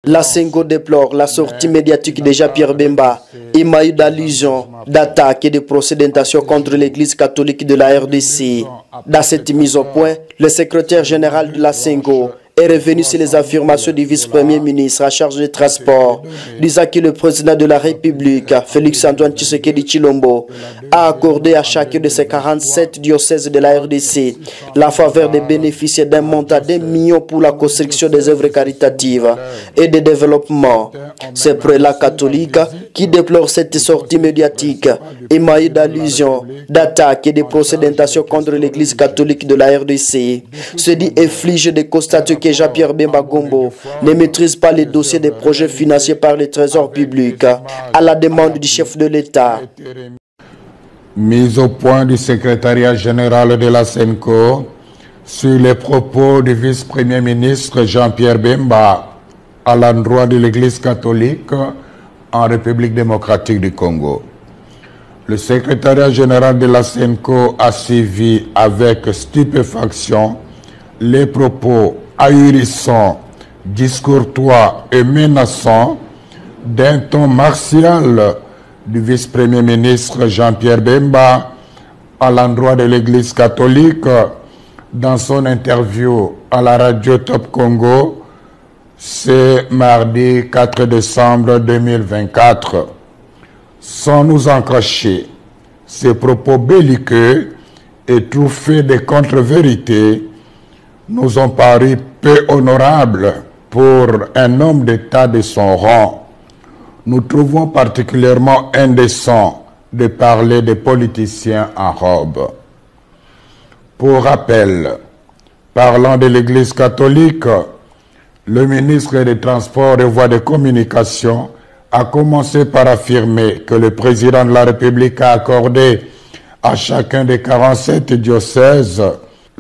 La Sengo déplore la sortie médiatique de Jean-Pierre Bemba, émaillée d'allusions, d'attaques et de procédentations contre l'Église catholique de la RDC. Dans cette mise au point, le secrétaire général de la Sengo est revenu sur les affirmations du vice-premier ministre à charge des transports, disant que le président de la République, Félix-Antoine Tshisekedi Tshilombo, a accordé à chacun de ses 47 diocèses de la RDC la faveur de bénéficier d'un montant d'1 million pour la construction des œuvres caritatives et de développement. C'est prélat catholique qui déplore cette sortie médiatique, émaillée d'allusions, d'attaques et de procédentations contre l'Église catholique de la RDC. Se dit affligé de constater que Jean-Pierre Bemba Gombo ne maîtrise pas les dossiers des projets financés par le Trésor public à la demande du chef de l'État. Mise au point du secrétariat général de la SENCO sur les propos du vice-premier ministre Jean-Pierre Bemba à l'endroit de l'Église catholique en République démocratique du Congo. Le secrétariat général de la SENCO a suivi avec stupéfaction les propos ahurissants, discourtois et menaçants d'un ton martial du vice-premier ministre Jean-Pierre Bemba à l'endroit de l'Église catholique dans son interview à la radio Top Congo ce mardi 4 décembre 2024. Sans nous en cacher, ces propos belliqueux et truffés de contre-vérités nous ont paru peu honorables pour un homme d'État de son rang. Nous trouvons particulièrement indécent de parler des politiciens en robe. Pour rappel, parlant de l'Église catholique, le ministre des Transports et Voies de Communication a commencé par affirmer que le président de la République a accordé à chacun des 47 diocèses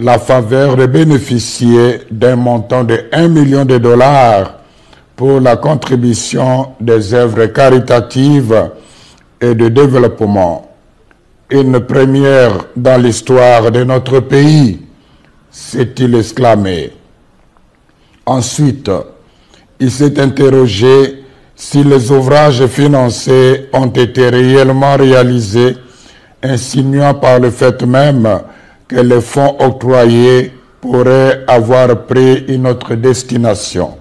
la faveur de bénéficier d'un montant de 1 million de dollars pour la contribution des œuvres caritatives et de développement. Une première dans l'histoire de notre pays, s'est-il exclamé. Ensuite, il s'est interrogé si les ouvrages financés ont été réellement réalisés, insinuant par le fait même que les fonds octroyés pourraient avoir pris une autre destination.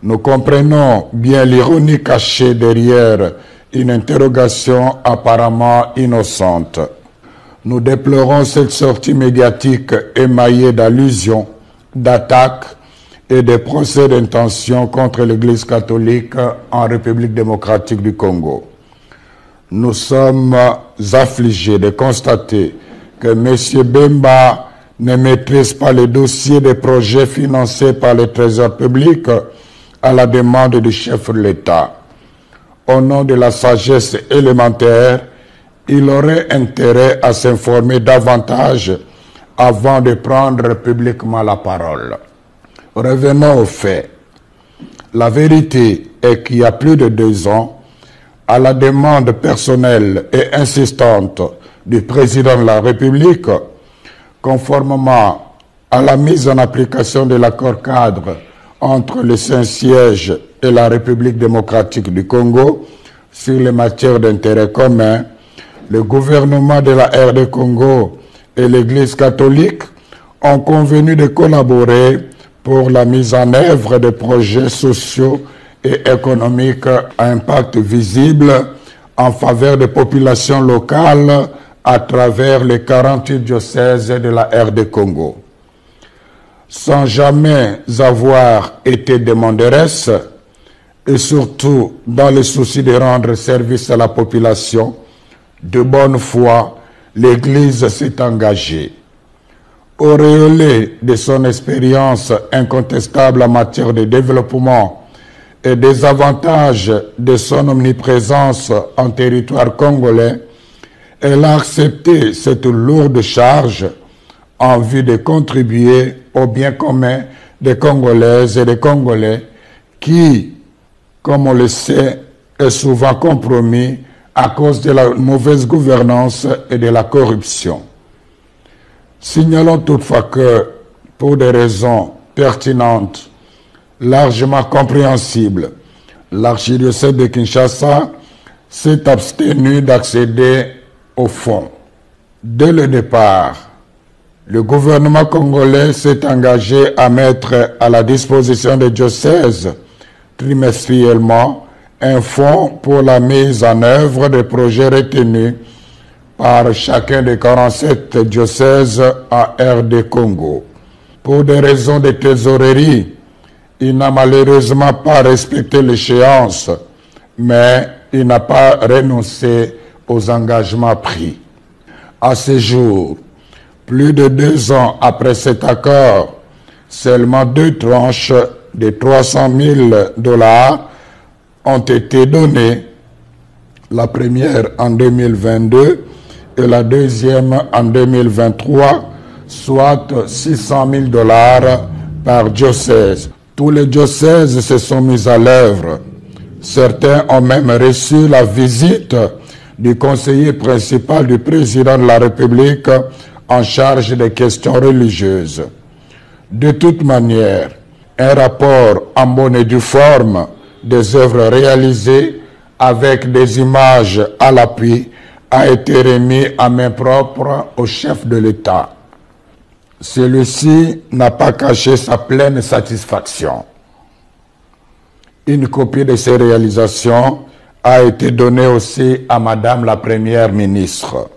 Nous comprenons bien l'ironie cachée derrière une interrogation apparemment innocente. Nous déplorons cette sortie médiatique émaillée d'allusions, d'attaques et de procès d'intention contre l'Église catholique en République démocratique du Congo. Nous sommes affligés de constater que M. Bemba ne maîtrise pas les dossiers des projets financés par le Trésor public à la demande du chef de l'État. Au nom de la sagesse élémentaire, il aurait intérêt à s'informer davantage avant de prendre publiquement la parole. Revenons aux faits. La vérité est qu'il y a plus de 2 ans, à la demande personnelle et insistante du président de la République, conformément à la mise en application de l'accord cadre entre le Saint-Siège et la République démocratique du Congo sur les matières d'intérêt commun, le gouvernement de la RD Congo et l'Église catholique ont convenu de collaborer pour la mise en œuvre de projets sociaux et économiques à impact visible en faveur des populations locales à travers les 48 diocèses de la RD Congo. Sans jamais avoir été demanderesse, et surtout dans le souci de rendre service à la population, de bonne foi, l'Église s'est engagée. Auréolée de son expérience incontestable en matière de développement et des avantages de son omniprésence en territoire congolais, elle a accepté cette lourde charge en vue de contribuer au bien commun des Congolaises et des Congolais qui, comme on le sait, est souvent compromis à cause de la mauvaise gouvernance et de la corruption. Signalons toutefois que, pour des raisons pertinentes, largement compréhensible, l'archidiocèse de Kinshasa s'est abstenu d'accéder au fonds. Dès le départ, le gouvernement congolais s'est engagé à mettre à la disposition des diocèses trimestriellement un fonds pour la mise en œuvre des projets retenus par chacun des 47 diocèses en RD Congo. Pour des raisons de trésorerie, il n'a malheureusement pas respecté l'échéance, mais il n'a pas renoncé aux engagements pris. À ce jour, plus de 2 ans après cet accord, seulement 2 tranches de 300 000 $ ont été données, la première en 2022 et la deuxième en 2023, soit 600 000 $ par diocèse. Tous les diocèses se sont mis à l'œuvre. Certains ont même reçu la visite du conseiller principal du président de la République en charge des questions religieuses. De toute manière, un rapport en bonne et due forme des œuvres réalisées avec des images à l'appui a été remis à main propre au chef de l'État. Celui-ci n'a pas caché sa pleine satisfaction. Une copie de ces réalisations a été donnée aussi à Madame la Première ministre.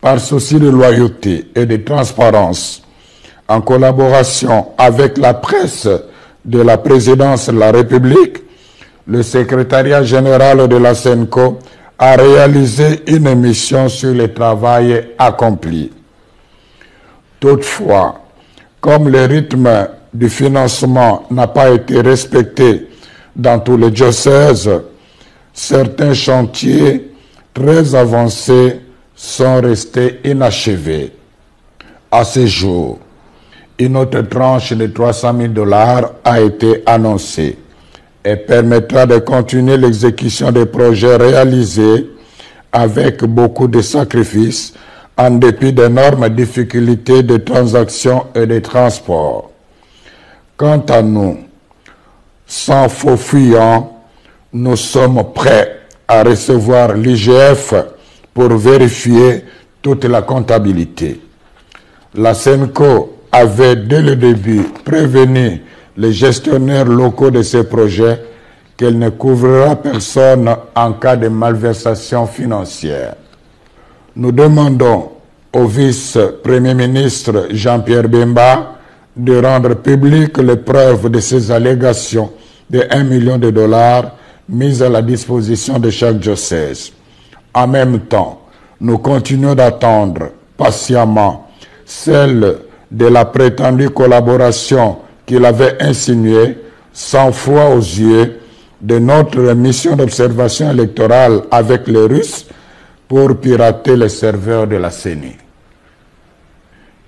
Par souci de loyauté et de transparence, en collaboration avec la presse de la présidence de la République, le secrétariat général de la SENCO a réalisé une émission sur le travail accompli. Toutefois, comme le rythme du financement n'a pas été respecté dans tous les diocèses, certains chantiers très avancés sont restés inachevés. À ce jour, une autre tranche de 300 000 $ a été annoncée et permettra de continuer l'exécution des projets réalisés avec beaucoup de sacrifices en dépit d'énormes difficultés de transactions et de transport. Quant à nous, sans faux fuyants, nous sommes prêts à recevoir l'IGF pour vérifier toute la comptabilité. La SENCO avait dès le début prévenu les gestionnaires locaux de ces projets qu'elle ne couvrira personne en cas de malversation financière. Nous demandons au vice-premier ministre Jean-Pierre Bemba de rendre publiques les preuves de ces allégations de 1 million de $ mises à la disposition de chaque diocèse. En même temps, nous continuons d'attendre patiemment celle de la prétendue collaboration qu'il avait insinuée, sans foi aux yeux, de notre mission d'observation électorale avec les Russes pour pirater les serveurs de la CENI.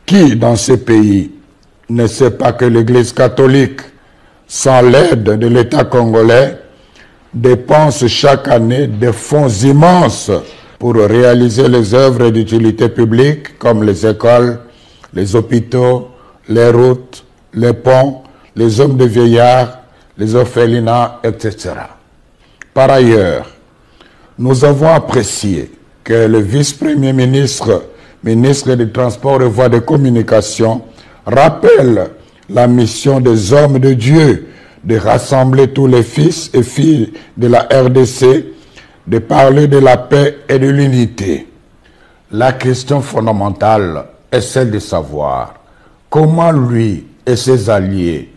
Qui dans ce pays ne sait pas que l'Église catholique, sans l'aide de l'État congolais, dépense chaque année des fonds immenses pour réaliser les œuvres d'utilité publique comme les écoles, les hôpitaux, les routes, les ponts, les hommes de vieillards, les orphelinats, etc. Par ailleurs, nous avons apprécié que le vice-premier ministre, ministre des Transports et Voies de Communication, rappelle la mission des hommes de Dieu de rassembler tous les fils et filles de la RDC, de parler de la paix et de l'unité. La question fondamentale est celle de savoir comment lui et ses alliés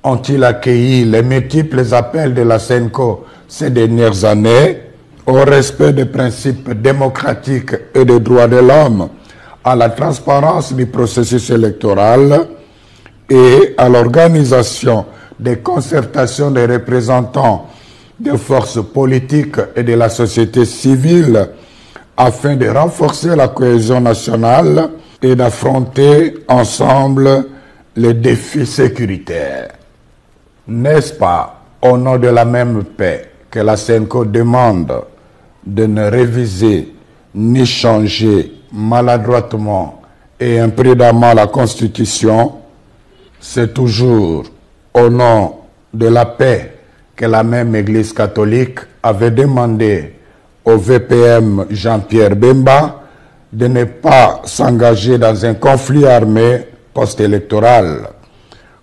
ont-ils accueilli les multiples appels de la SENCO ces dernières années au respect des principes démocratiques et des droits de l'homme, à la transparence du processus électoral et à l'organisation des concertations des représentants des forces politiques et de la société civile afin de renforcer la cohésion nationale et d'affronter ensemble les défis sécuritaires. N'est-ce pas au nom de la même paix que la SENCO demande de ne réviser ni changer maladroitement et imprudemment la Constitution? C'est toujours au nom de la paix que la même Église catholique avait demandé au VPM Jean-Pierre Bemba de ne pas s'engager dans un conflit armé post-électoral.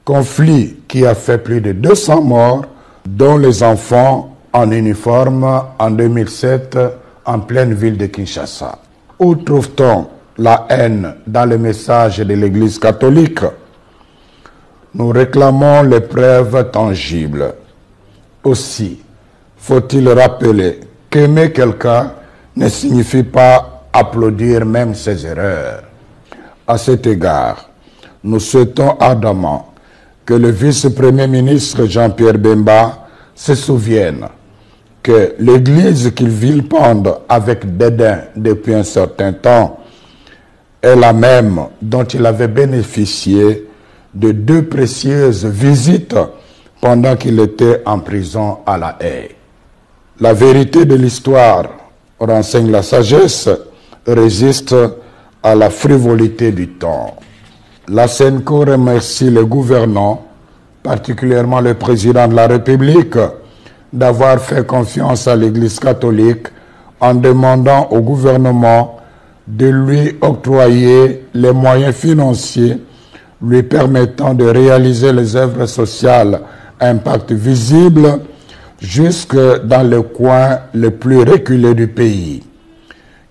Conflit qui a fait plus de 200 morts, dont les enfants en uniforme en 2007 en pleine ville de Kinshasa. Où trouve-t-on la haine dans le message de l'Église catholique? Nous réclamons les preuves tangibles. Aussi, faut-il rappeler qu'aimer quelqu'un ne signifie pas applaudir même ses erreurs. À cet égard, nous souhaitons ardemment que le vice-premier ministre Jean-Pierre Bemba se souvienne que l'Église qu'il vilipende avec dédain depuis un certain temps est la même dont il avait bénéficié de 2 précieuses visites pendant qu'il était en prison à La Haye. La vérité de l'histoire renseigne la sagesse, résiste à la frivolité du temps. La SENCO remercie le gouvernant, particulièrement le président de la République, d'avoir fait confiance à l'Église catholique en demandant au gouvernement de lui octroyer les moyens financiers lui permettant de réaliser les œuvres sociales à impact visible jusque dans le coin le plus reculé du pays.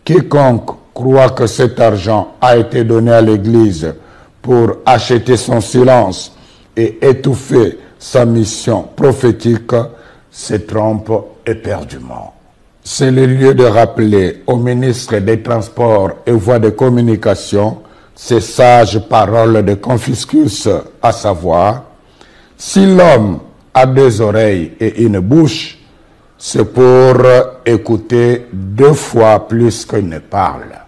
Quiconque croit que cet argent a été donné à l'Église pour acheter son silence et étouffer sa mission prophétique se trompe éperdument. C'est le lieu de rappeler au ministre des Transports et Voies de Communication ces sages paroles de Confucius, à savoir: si l'homme a 2 oreilles et une bouche, c'est pour écouter 2 fois plus qu'il ne parle.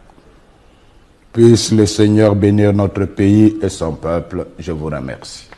Puisse le Seigneur bénir notre pays et son peuple. Je vous remercie.